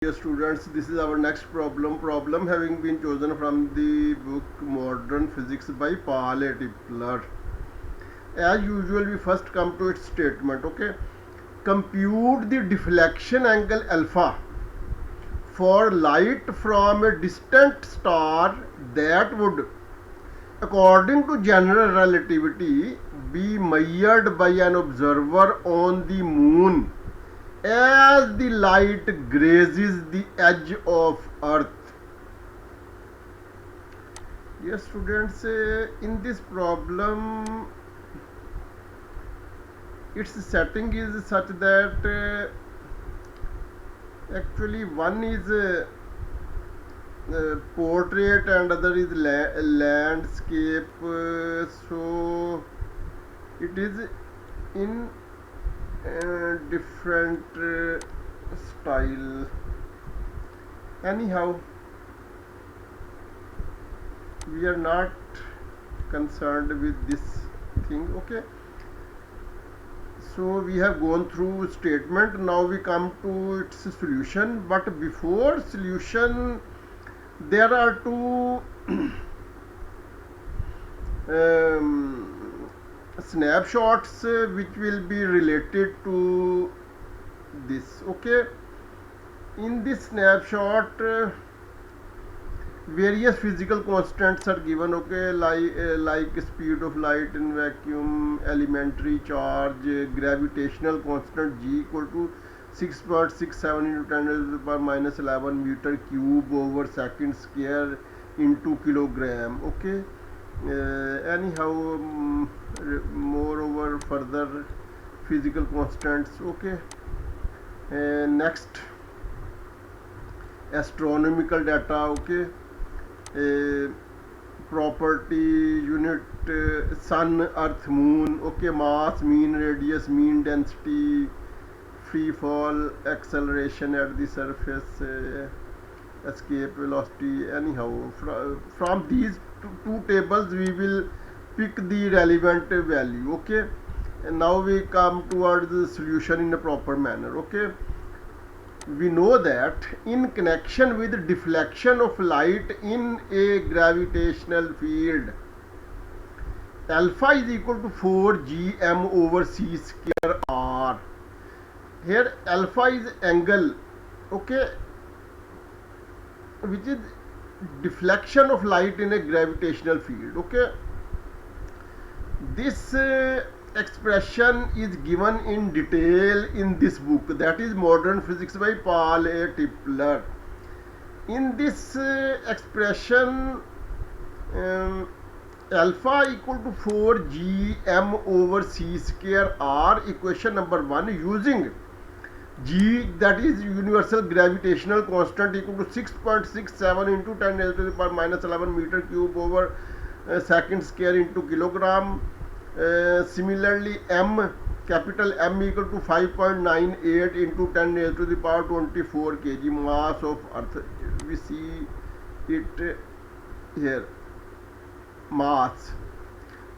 Dear students, this is our next problem having been chosen from the book Modern Physics by Paul A. Tipler. As usual, we first come to its statement. Okay, compute the deflection angle alpha for light from a distant star that would, according to general relativity, be measured by an observer on the moon as the light grazes the edge of earth. Yes, students, in this problem its setting is such that actually one is portrait and other is landscape, so it is in different style. Anyhow, we are not concerned with this thing. Okay, so we have gone through statement. Now we come to its solution, but before solution there are two snapshots which will be related to this. Okay, in this snapshot various physical constants are given. Okay, like speed of light in vacuum, elementary charge, gravitational constant g equal to 6.67 into 10 to the power minus 11 meter cube over second square into kilogram. Okay, anyhow, moreover further physical constants. Okay, next astronomical data. Okay, property unit, sun, earth, moon. Okay, mass, mean radius, mean density, free fall, acceleration at the surface, escape velocity. Anyhow, from these two tables we will pick the relevant value. Okay, and now we come towards the solution in a proper manner. Okay, we know that in connection with deflection of light in a gravitational field, alpha is equal to 4 gm over c square r. Here alpha is angle, okay, which is deflection of light in a gravitational field. Okay, this expression is given in detail in this book, that is Modern Physics by Paul A. Tipler. In this expression, alpha equal to 4 gm over c square r, equation number 1, using g, that is universal gravitational constant, equal to 6.67 into 10 raised to the power minus 11 meter cube over second square into kilogram. Similarly, m, capital M, equal to 5.98 into 10 raised to the power 24 kg, mass of earth. We see it here, mass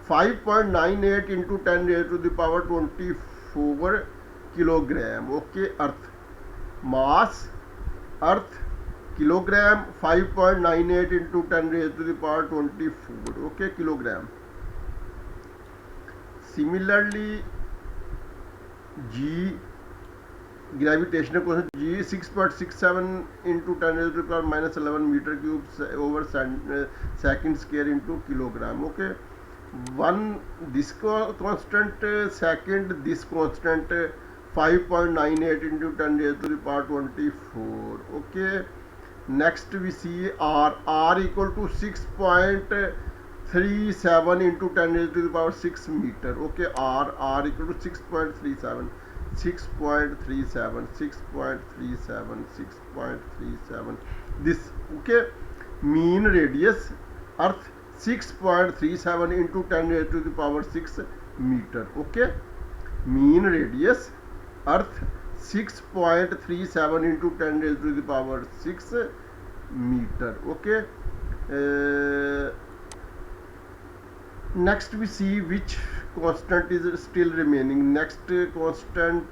5.98 into 10 raised to the power 24 kilogram. Okay, earth, mass, earth, kilogram, 5.98 into 10 raised to the power 24. Okay, kilogram. Similarly, g, gravitational constant, g, 6.67 into 10 raised to the power minus 11 meter cubes over second square into kilogram. Okay, one this constant, second this constant, 5.98 into 10 raised to the power 24. Okay, next we see r equal to 6.37 into 10 raised to the power 6 meter. Okay, r equal to 6.37, 6.37, 6.37, 6.37, this. Okay, mean radius earth 6.37 into 10 raised to the power 6 meter. Okay, mean radius earth 6.37 into 10 raised to the power 6 meter. Okay, next we see which constant is still remaining. Next constant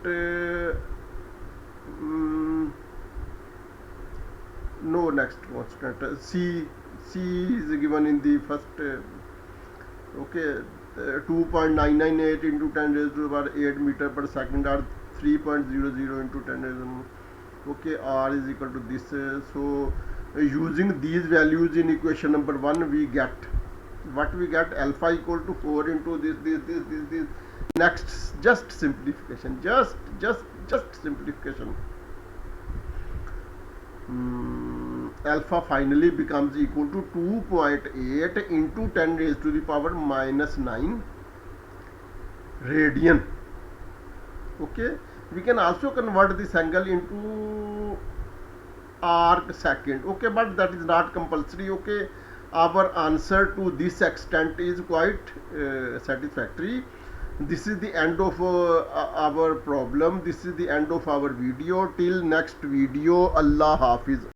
no next constant. C is given in the first, okay, 2.998 into 10 raised to the power 8 meter per second, or 3.00 into 10 raised to, okay, r is equal to this. So using these values in equation number 1, we get what we get: alpha equal to 4 into this. Next, just simplification, just simplification. Alpha finally becomes equal to 2.8 into 10 raised to the power minus 9 radian. Okay, we can also convert this angle into arc second. Okay, but that is not compulsory. Okay, our answer to this extent is quite satisfactory. This is the end of our problem. This is the end of our video. Till next video, Allah Hafiz.